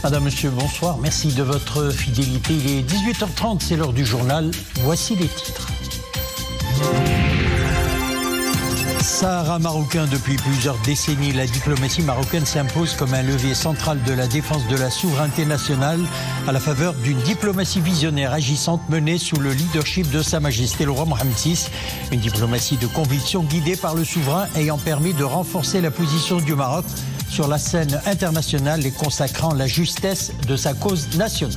Madame, Monsieur, bonsoir. Merci de votre fidélité. Il est 18h30, c'est l'heure du journal. Voici les titres. Sahara marocain, depuis plusieurs décennies, la diplomatie marocaine s'impose comme un levier central de la défense de la souveraineté nationale à la faveur d'une diplomatie visionnaire agissante menée sous le leadership de Sa Majesté le roi Mohamed VI. Une diplomatie de conviction guidée par le souverain ayant permis de renforcer la position du Maroc sur la scène internationale et consacrant la justesse de sa cause nationale.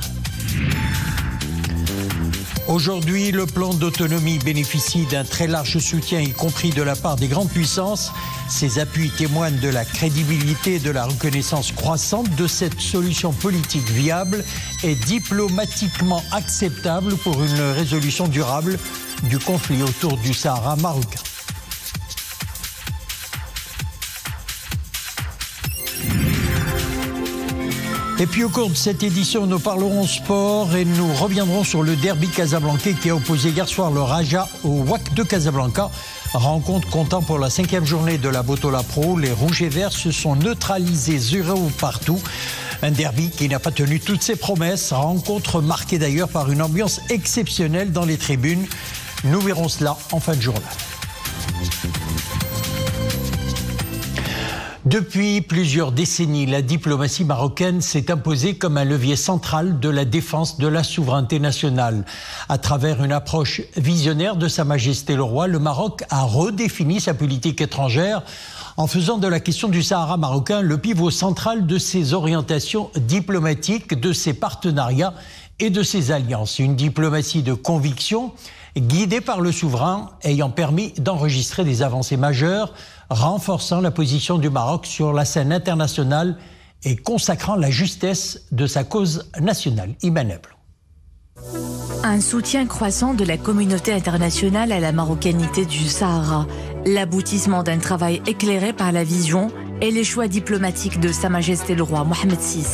Aujourd'hui, le plan d'autonomie bénéficie d'un très large soutien, y compris de la part des grandes puissances. Ces appuis témoignent de la crédibilité et de la reconnaissance croissante de cette solution politique viable et diplomatiquement acceptable pour une résolution durable du conflit autour du Sahara marocain. Et puis au cours de cette édition, nous parlerons sport et nous reviendrons sur le derby casablancais qui a opposé hier soir le Raja au WAC de Casablanca. Rencontre comptant pour la 5e journée de la Botola Pro. Les Rouges et Verts se sont neutralisés 0 partout. Un derby qui n'a pas tenu toutes ses promesses. Rencontre marquée d'ailleurs par une ambiance exceptionnelle dans les tribunes. Nous verrons cela en fin de journal. Depuis plusieurs décennies, la diplomatie marocaine s'est imposée comme un levier central de la défense de la souveraineté nationale. À travers une approche visionnaire de Sa Majesté le Roi, le Maroc a redéfini sa politique étrangère en faisant de la question du Sahara marocain le pivot central de ses orientations diplomatiques, de ses partenariats et de ses alliances. Une diplomatie de conviction guidée par le souverain ayant permis d'enregistrer des avancées majeures, renforçant la position du Maroc sur la scène internationale et consacrant la justesse de sa cause nationale. Immanable. Un soutien croissant de la communauté internationale à la marocanité du Sahara, l'aboutissement d'un travail éclairé par la vision et les choix diplomatiques de Sa Majesté le roi Mohamed VI.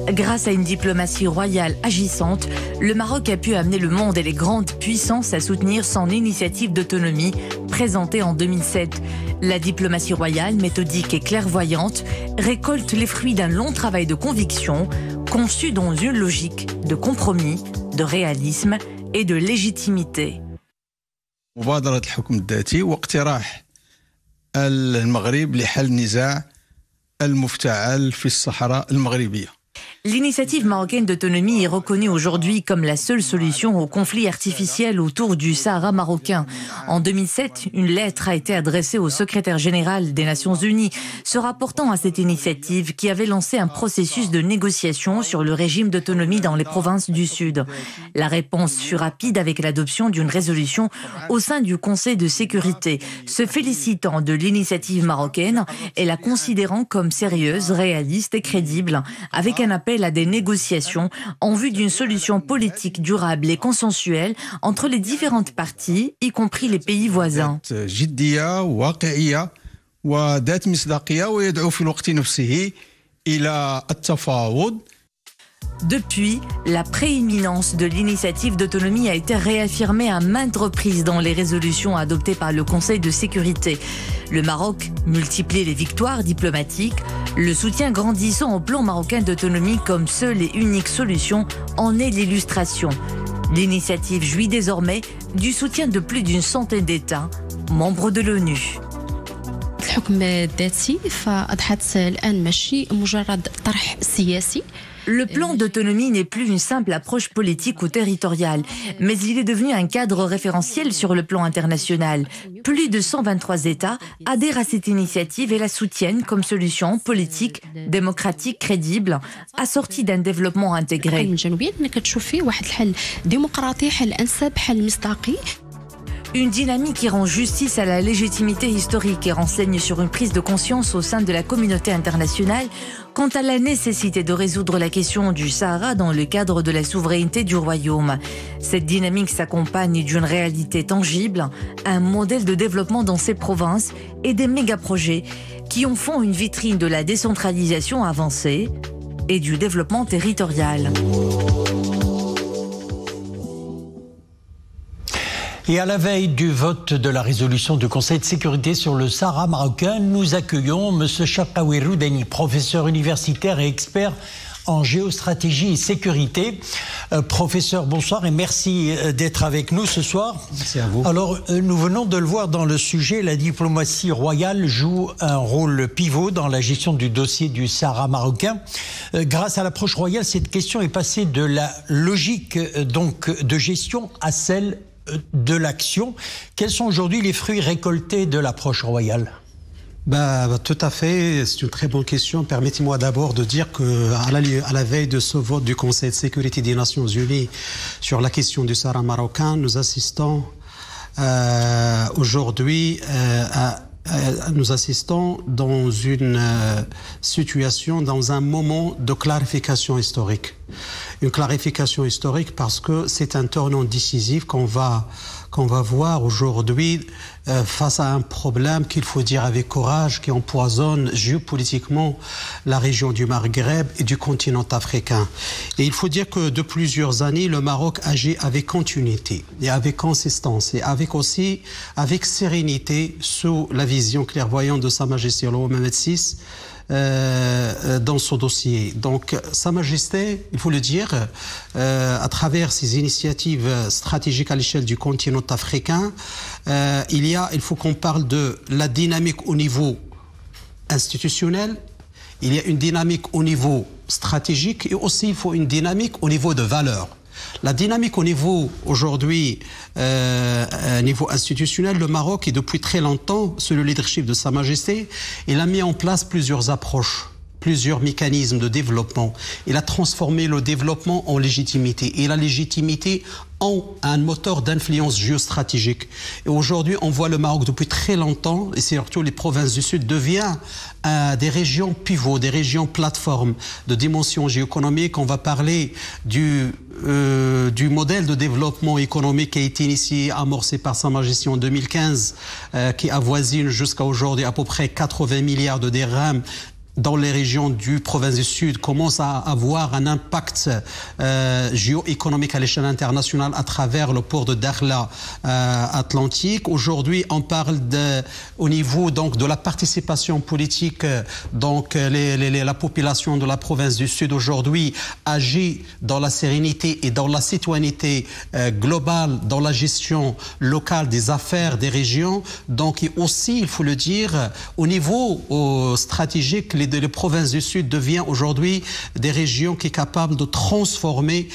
Grâce à une diplomatie royale agissante, le Maroc a pu amener le monde et les grandes puissances à soutenir son initiative d'autonomie présentée en 2007. La diplomatie royale, méthodique et clairvoyante, récolte les fruits d'un long travail de conviction, conçu dans une logique de compromis, de réalisme et de légitimité. مبادرة الحكم الذاتي واقتراح المغرب لحل النزاع المفتعل في الصحراء المغربية. L'initiative marocaine d'autonomie est reconnue aujourd'hui comme la seule solution au conflit artificiel autour du Sahara marocain. En 2007, une lettre a été adressée au secrétaire général des Nations Unies se rapportant à cette initiative qui avait lancé un processus de négociation sur le régime d'autonomie dans les provinces du Sud. La réponse fut rapide avec l'adoption d'une résolution au sein du Conseil de sécurité, se félicitant de l'initiative marocaine et la considérant comme sérieuse, réaliste et crédible, avec un appel à des négociations en vue d'une solution politique durable et consensuelle entre les différentes parties, y compris les pays voisins. Depuis, la prééminence de l'initiative d'autonomie a été réaffirmée à maintes reprises dans les résolutions adoptées par le Conseil de sécurité. Le Maroc multiplie les victoires diplomatiques, le soutien grandissant au plan marocain d'autonomie comme seule et unique solution en est l'illustration. L'initiative jouit désormais du soutien de plus d'une centaine d'États, membres de l'ONU. Le plan d'autonomie n'est plus une simple approche politique ou territoriale, mais il est devenu un cadre référentiel sur le plan international. Plus de 123 États adhèrent à cette initiative et la soutiennent comme solution politique, démocratique, crédible, assortie d'un développement intégré. Une dynamique qui rend justice à la légitimité historique et renseigne sur une prise de conscience au sein de la communauté internationale quant à la nécessité de résoudre la question du Sahara dans le cadre de la souveraineté du royaume. Cette dynamique s'accompagne d'une réalité tangible, un modèle de développement dans ces provinces et des méga-projets qui en font une vitrine de la décentralisation avancée et du développement territorial. Et à la veille du vote de la résolution du Conseil de sécurité sur le Sahara marocain, nous accueillons M. Chakaoui Roudani, professeur universitaire et expert en géostratégie et sécurité. Professeur, bonsoir et merci d'être avec nous ce soir. Merci à vous. Alors, nous venons de le voir dans le sujet, la diplomatie royale joue un rôle pivot dans la gestion du dossier du Sahara marocain. Grâce à l'approche royale, cette question est passée de la logique donc de gestion à celle de l'action. Quels sont aujourd'hui les fruits récoltés de l'approche royale ? Tout à fait, c'est une très bonne question. Permettez-moi d'abord de dire qu'à la veille de ce vote du Conseil de sécurité des Nations Unies sur la question du Sahara marocain, nous assistons aujourd'hui dans une situation, dans un moment de clarification historique. Une clarification historique parce que c'est un tournant décisif qu'on va voir aujourd'hui face à un problème qu'il faut dire avec courage, qui empoisonne géopolitiquement la région du Maghreb et du continent africain. Et il faut dire que de plusieurs années, le Maroc agit avec continuité et avec consistance et avec sérénité sous la vision clairvoyante de Sa Majesté le roi Mohamed VI dans ce dossier. Donc, Sa Majesté, il faut le dire, à travers ses initiatives stratégiques à l'échelle du continent africain, il faut qu'on parle de la dynamique au niveau institutionnel, il y a une dynamique au niveau stratégique et aussi il faut une dynamique au niveau de valeurs. La dynamique au niveau aujourd'hui, niveau institutionnel, le Maroc est depuis très longtemps, sous le leadership de Sa Majesté, il a mis en place plusieurs approches, plusieurs mécanismes de développement. Il a transformé le développement en légitimité et la légitimité en un moteur d'influence géostratégique. Et aujourd'hui, on voit le Maroc depuis très longtemps, et surtout les provinces du Sud, devient des régions pivots, des régions plateformes de dimension géoéconomique. On va parler du modèle de développement économique qui a été initié, amorcé par Sa Majesté en 2015, qui avoisine jusqu'à aujourd'hui à peu près 80 milliards de dirhams dans les régions du province du Sud, commence à avoir un impact géoéconomique à l'échelle internationale à travers le port de Dakhla Atlantique. Aujourd'hui, on parle au niveau donc de la participation politique, donc la population de la province du Sud aujourd'hui agit dans la sérénité et dans la citoyenneté globale, dans la gestion locale des affaires des régions. Donc et aussi, il faut le dire, au niveau stratégique, les provinces du Sud deviennent aujourd'hui des régions qui sont capables de transformer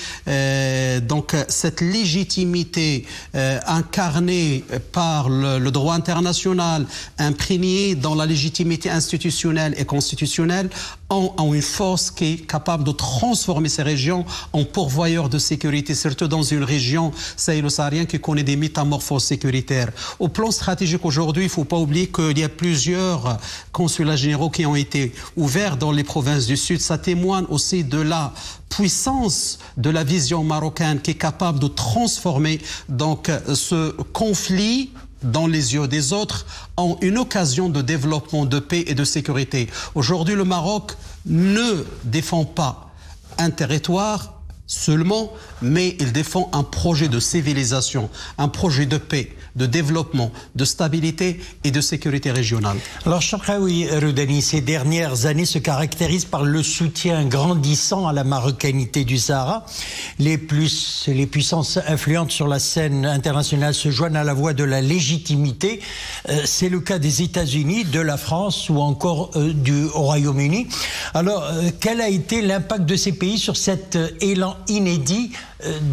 donc cette légitimité incarnée par le droit international, imprégnée dans la légitimité institutionnelle et constitutionnelle, en une force qui est capable de transformer ces régions en pourvoyeurs de sécurité, surtout dans une région sahélo-saharienne qui connaît des métamorphoses sécuritaires. Au plan stratégique aujourd'hui, il ne faut pas oublier qu'il y a plusieurs consulats généraux qui ont été ouverts dans les provinces du Sud. Ça témoigne aussi de la puissance de la vision marocaine qui est capable de transformer donc ce conflit dans les yeux des autres en une occasion de développement, de paix et de sécurité. Aujourd'hui, le Maroc ne défend pas un territoire seulement, mais il défend un projet de civilisation, un projet de paix, de développement, de stabilité et de sécurité régionale. Alors, Chakraoui Roudani, ces dernières années se caractérisent par le soutien grandissant à la marocanité du Sahara. Les puissances influentes sur la scène internationale se joignent à la voix de la légitimité. C'est le cas des États-Unis, de la France ou encore du Royaume-Uni. Alors, quel a été l'impact de ces pays sur cet élan inédit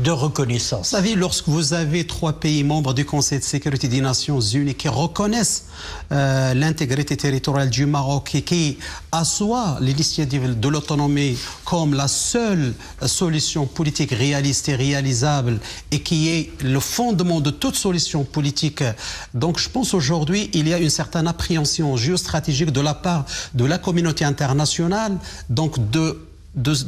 de reconnaissance? Vous savez, lorsque vous avez 3 pays membres du Conseil de sécurité des Nations Unies qui reconnaissent l'intégrité territoriale du Maroc et qui assoient l'initiative de l'autonomie comme la seule solution politique réaliste et réalisable et qui est le fondement de toute solution politique. Donc je pense aujourd'hui il y a une certaine appréhension géostratégique de la part de la communauté internationale, donc de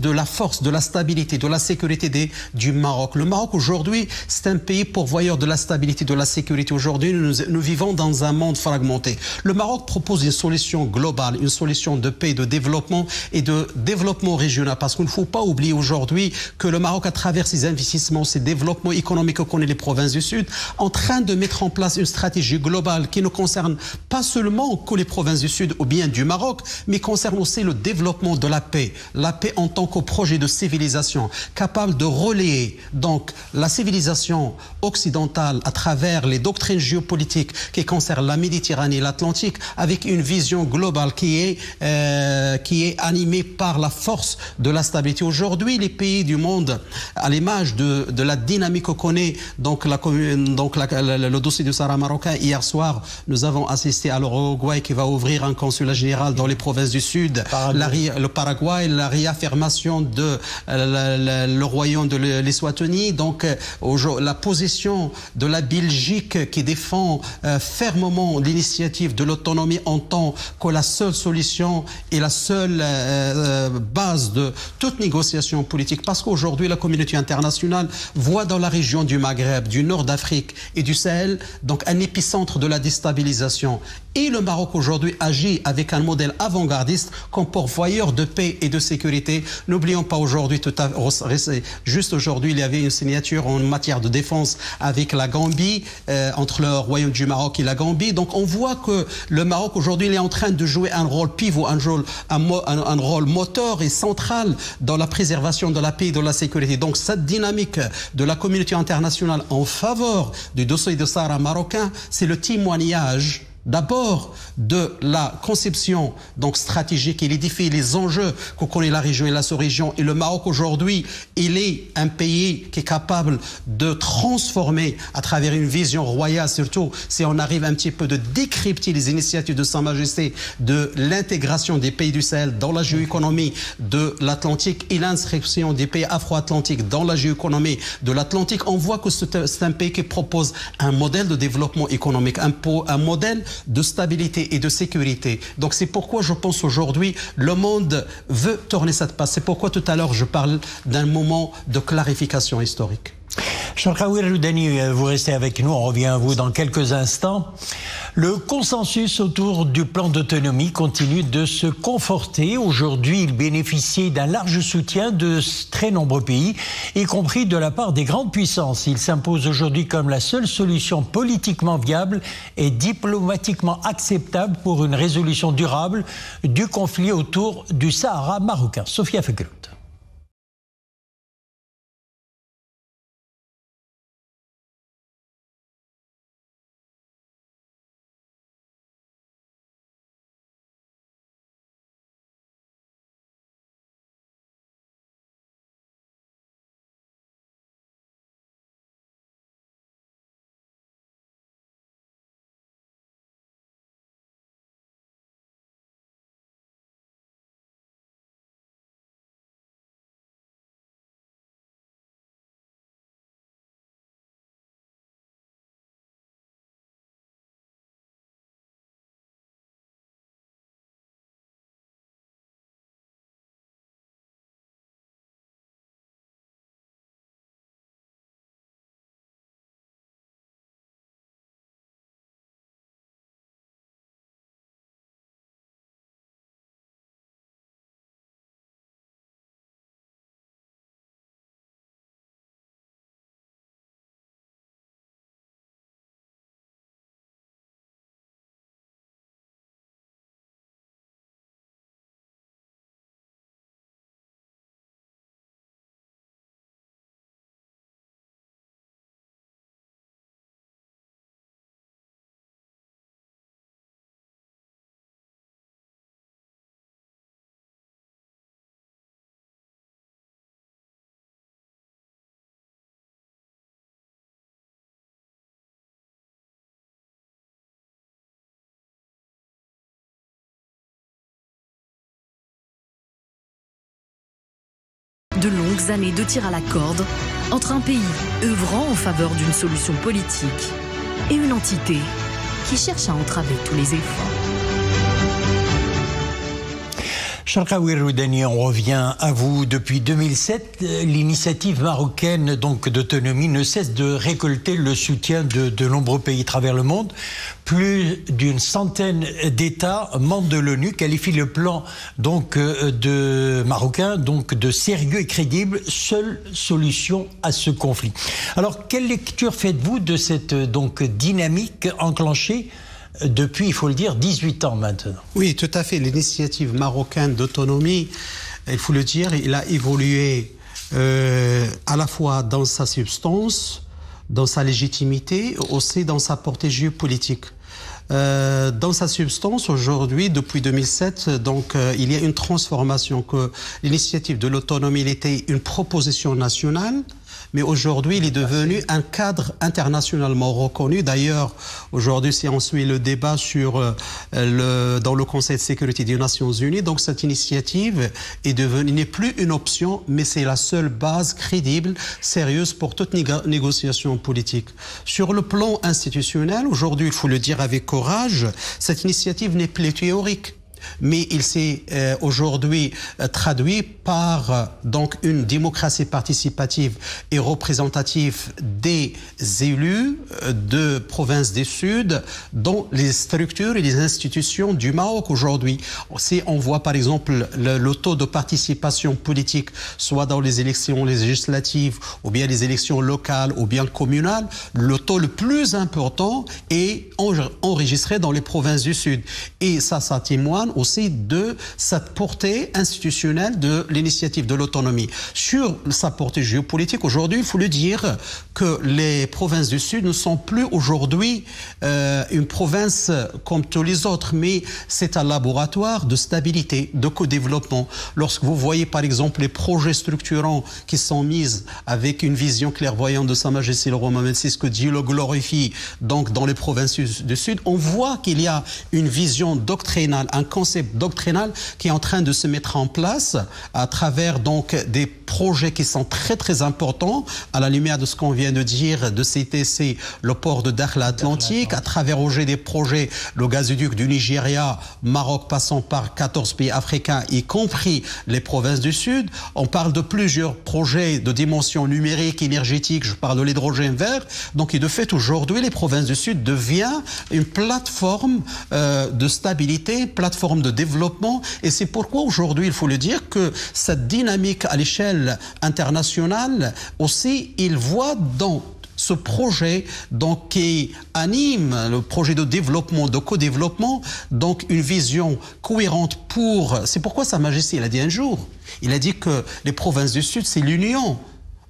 la force, de la stabilité, de la sécurité du Maroc. Le Maroc aujourd'hui, c'est un pays pourvoyeur de la stabilité, de la sécurité. Aujourd'hui, nous vivons dans un monde fragmenté. Le Maroc propose une solution globale, une solution de paix, de développement et de développement régional. Parce qu'il ne faut pas oublier aujourd'hui que le Maroc, à travers ses investissements, ses développements économiques que connaît les provinces du Sud, en train de mettre en place une stratégie globale qui ne concerne pas seulement que les provinces du Sud ou bien du Maroc, mais concerne aussi le développement de la paix en tant que projet de civilisation, capable de relayer donc la civilisation occidentale à travers les doctrines géopolitiques qui concernent la Méditerranée et l'Atlantique, avec une vision globale qui est animée par la force de la stabilité. Aujourd'hui, les pays du monde, à l'image de la dynamique que connaît donc le dossier du Sahara marocain, hier soir, nous avons assisté à l'Uruguay qui va ouvrir un consulat général dans les provinces du Sud, le Paraguay, la réaffirmation de le royaume de l'Eswatini, donc la position de la Belgique qui défend fermement l'initiative de l'autonomie en tant que la seule solution et la seule base de toute négociation politique, parce qu'aujourd'hui la communauté internationale voit dans la région du Maghreb, du nord d'Afrique et du Sahel donc un épicentre de la déstabilisation. Et le Maroc aujourd'hui agit avec un modèle avant-gardiste comme pourvoyeur de paix et de sécurité. N'oublions pas aujourd'hui, juste aujourd'hui, il y avait une signature en matière de défense avec la Gambie, entre le royaume du Maroc et la Gambie. Donc on voit que le Maroc aujourd'hui, il est en train de jouer un rôle pivot, un rôle moteur et central dans la préservation de la paix et de la sécurité. Donc cette dynamique de la communauté internationale en faveur du dossier de Sahara marocain, c'est le témoignage d'abord de la conception donc stratégique et les défis, les enjeux que connaît la région et la sous-région. Et le Maroc aujourd'hui, il est un pays qui est capable de transformer à travers une vision royale, surtout si on arrive un petit peu de décrypter les initiatives de Sa Majesté, de l'intégration des pays du Sahel dans la géoéconomie de l'Atlantique et l'inscription des pays afro-atlantiques dans la géoéconomie de l'Atlantique. On voit que c'est un pays qui propose un modèle de développement économique, un modèle de stabilité et de sécurité. Donc c'est pourquoi je pense aujourd'hui le monde veut tourner cette page. C'est pourquoi tout à l'heure je parle d'un moment de clarification historique. Charkaoui Roudani, vous restez avec nous, on revient à vous dans quelques instants. Le consensus autour du plan d'autonomie continue de se conforter. Aujourd'hui, il bénéficie d'un large soutien de très nombreux pays, y compris de la part des grandes puissances. Il s'impose aujourd'hui comme la seule solution politiquement viable et diplomatiquement acceptable pour une résolution durable du conflit autour du Sahara marocain. Sophia Feklout. De longues années de tir à la corde entre un pays œuvrant en faveur d'une solution politique et une entité qui cherche à entraver tous les efforts. Charkaoui Roudani, on revient à vous. Depuis 2007, l'initiative marocaine d'autonomie ne cesse de récolter le soutien de nombreux pays à travers le monde. Plus d'une centaine d'États membres de l'ONU qualifient le plan marocain de sérieux et crédible, seule solution à ce conflit. Alors, quelle lecture faites-vous de cette dynamique enclenchée depuis, il faut le dire, 18 ans maintenant? Oui, tout à fait. L'initiative marocaine d'autonomie il faut le dire, il a évolué à la fois dans sa substance, dans sa légitimité, aussi dans sa portée géopolitique. Dans sa substance, aujourd'hui, depuis 2007, donc il y a une transformation, que l'initiative de l'autonomie, il était une proposition nationale, mais aujourd'hui, il est devenu un cadre internationalement reconnu. D'ailleurs, aujourd'hui, si on suit le débat dans le Conseil de sécurité des Nations Unies, donc cette initiative est devenue, n'est plus une option, mais c'est la seule base crédible, sérieuse pour toute négociation politique. Sur le plan institutionnel, aujourd'hui, il faut le dire avec courage, cette initiative n'est plus théorique. Mais il s'est aujourd'hui traduit par donc une démocratie participative et représentative des élus de province du Sud dans les structures et les institutions du Maroc aujourd'hui. Si on voit par exemple le taux de participation politique, soit dans les élections législatives ou bien les élections locales ou bien communales, le taux le plus important est enregistré dans les provinces du Sud. Et ça témoigne aussi de cette portée institutionnelle de l'initiative de l'autonomie. Sur sa portée géopolitique, aujourd'hui, il faut le dire que les provinces du Sud ne sont plus aujourd'hui une province comme tous les autres, mais c'est un laboratoire de stabilité, de co-développement. Lorsque vous voyez par exemple les projets structurants qui sont mis avec une vision clairvoyante de Sa Majesté le Roi Mohammed VI, que Dieu le glorifie, donc dans les provinces du Sud, on voit qu'il y a une vision doctrinale, un concept doctrinal qui est en train de se mettre en place à travers donc des projets qui sont très très importants à la lumière de ce qu'on vient de dire, de CTC, le port de Dakhla Atlantique, à travers des projets, le gazoduc du Nigeria, Maroc passant par 14 pays africains, y compris les provinces du Sud. On parle de plusieurs projets de dimension numérique, énergétique, je parle de l'hydrogène vert. Donc, de fait, aujourd'hui, les provinces du Sud deviennent une plateforme de stabilité, plateforme de développement. Et c'est pourquoi aujourd'hui, il faut le dire, que cette dynamique à l'échelle internationale aussi, il voit dans ce projet donc, qui anime le projet de développement, de co-développement, donc une vision cohérente pour... C'est pourquoi Sa Majesté, il a dit un jour, il a dit que les provinces du Sud, c'est l'union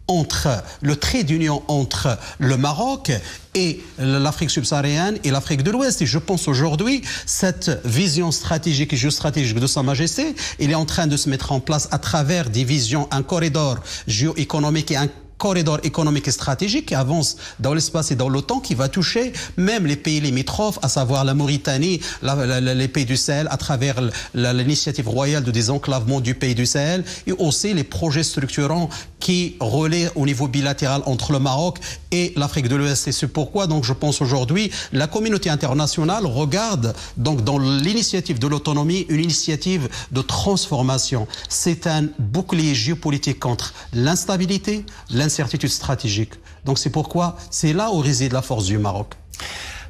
entre le trait d'union entre le Maroc et l'Afrique subsaharienne et l'Afrique de l'Ouest. Et je pense aujourd'hui, cette vision stratégique et géostratégique de Sa Majesté, il est en train de se mettre en place à travers des visions, un corridor géoéconomique et un corridor économique et stratégique qui avance dans l'espace et dans l'OTAN, qui va toucher même les pays limitrophes, à savoir la Mauritanie, les pays du Sahel, à travers l'initiative royale de désenclavement du pays du Sahel, et aussi les projets structurants qui relaient au niveau bilatéral entre le Maroc et l'Afrique de l'Ouest. Et c'est pourquoi donc je pense aujourd'hui la communauté internationale regarde donc dans l'initiative de l'autonomie une initiative de transformation. C'est un bouclier géopolitique contre l'instabilité, l'incertitude stratégique. Donc c'est pourquoi c'est là où réside la force du Maroc.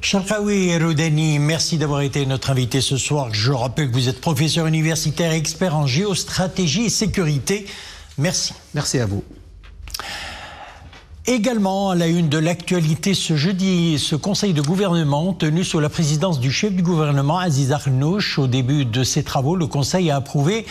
Charkaoui Roudani, merci d'avoir été notre invité ce soir. Je rappelle que vous êtes professeur universitaire et expert en géostratégie et sécurité. Merci. Merci à vous. Également à la une de l'actualité ce jeudi, ce conseil de gouvernement tenu sous la présidence du chef du gouvernement Aziz Arnouch. Au début de ses travaux, le conseil a approuvé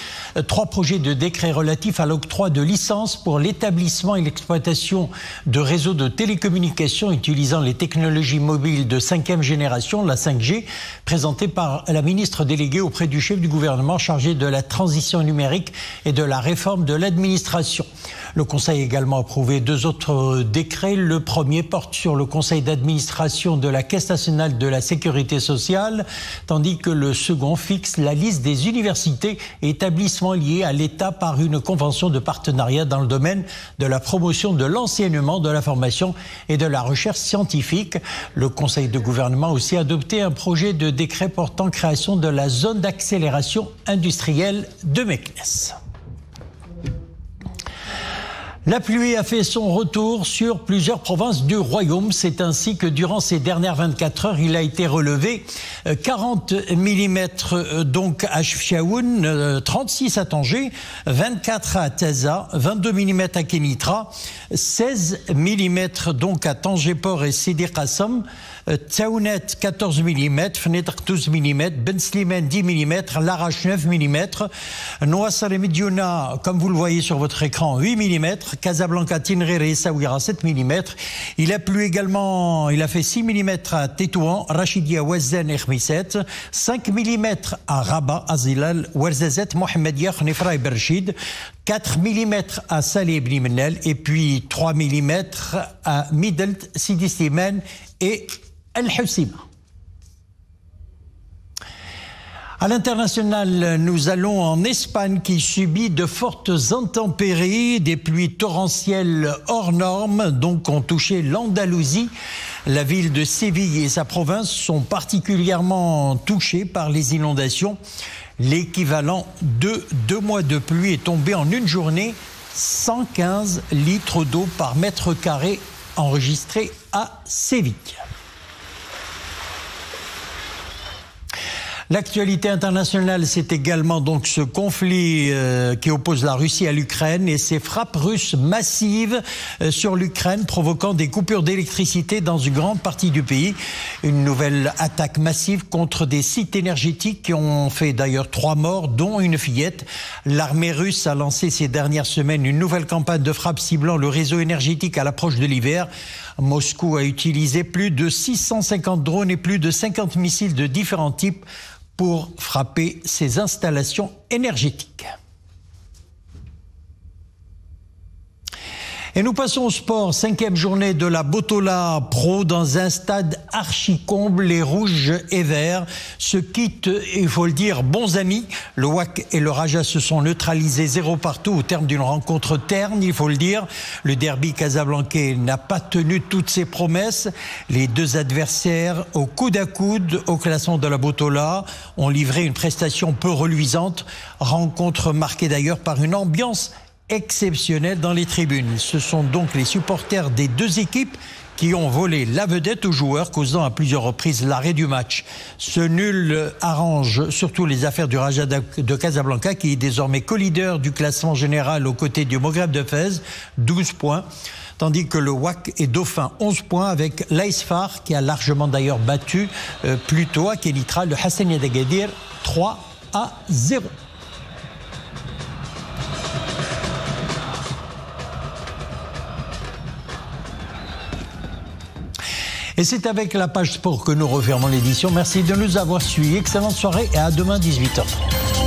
3 projets de décret relatifs à l'octroi de licences pour l'établissement et l'exploitation de réseaux de télécommunications utilisant les technologies mobiles de 5e génération, la 5G, présentés par la ministre déléguée auprès du chef du gouvernement chargé de la transition numérique et de la réforme de l'administration. Le Conseil a également approuvé 2 autres décrets. Le premier porte sur le conseil d'administration de la Caisse nationale de la sécurité sociale, tandis que le second fixe la liste des universités et établissements liés à l'État par une convention de partenariat dans le domaine de la promotion de l'enseignement, de la formation et de la recherche scientifique. Le Conseil de gouvernement a aussi adopté un projet de décret portant création de la zone d'accélération industrielle de Meknès. La pluie a fait son retour sur plusieurs provinces du royaume. C'est ainsi que durant ces dernières 24 heures, il a été relevé 40 mm donc à Chefchaouen, 36 à Tanger, 24 à Taza, 22 mm à Kénitra, 16 mm donc à Tanger-Port et Sidi Qassam, Tsaounet 14 mm, Fnetre 12 mm, Ben Slimane 10 mm, Larache 9 mm, Nouassar et Mediouna, comme vous le voyez sur votre écran, 8 mm, Casablanca, Tinrere et Saouira 7 mm. Il a plu également, il a fait 6 mm à Tétouan, Rachidia, Ouazen et Khmisset, 5 mm à Rabat, Azilal, Ouarzazet, Mohamedia, Khnefra et Berchid, 4 mm à Salé ibn Menel et puis 3 mm à Midelt, Sidi Slimane et Al-Husima. À l'international, nous allons en Espagne qui subit de fortes intempéries, des pluies torrentielles hors normes, donc ont touché l'Andalousie. La ville de Séville et sa province sont particulièrement touchées par les inondations. L'équivalent de 2 mois de pluie est tombé en une journée, 115 litres d'eau par mètre carré enregistré à Séville. L'actualité internationale, c'est également donc ce conflit qui oppose la Russie à l'Ukraine et ces frappes russes massives sur l'Ukraine provoquant des coupures d'électricité dans une grande partie du pays. Une nouvelle attaque massive contre des sites énergétiques qui ont fait d'ailleurs 3 morts, dont une fillette. L'armée russe a lancé ces dernières semaines une nouvelle campagne de frappe ciblant le réseau énergétique à l'approche de l'hiver. Moscou a utilisé plus de 650 drones et plus de 50 missiles de différents types pour frapper ces installations énergétiques. Et nous passons au sport. 5e journée de la Botola Pro dans un stade archi-comble. Les rouges et verts se quittent, il faut le dire, bons amis. Le WAC et le Raja se sont neutralisés 0 partout au terme d'une rencontre terne, il faut le dire. Le derby casablancais n'a pas tenu toutes ses promesses. Les deux adversaires, au coude à coude au classement de la Botola, ont livré une prestation peu reluisante. Rencontre marquée d'ailleurs par une ambiance exceptionnel dans les tribunes. Ce sont donc les supporters des deux équipes qui ont volé la vedette aux joueurs, causant à plusieurs reprises l'arrêt du match. Ce nul arrange surtout les affaires du Raja de Casablanca, qui est désormais co-leader du classement général aux côtés du Maghreb de Fès, 12 points, tandis que le WAC est dauphin, 11 points, avec l'Aïsfar, qui a largement d'ailleurs battu plus tôt à Kenitra le Hassania d'Agadir 3-0. Et c'est avec la page sport que nous refermons l'édition. Merci de nous avoir suivis. Excellente soirée et à demain 18h30.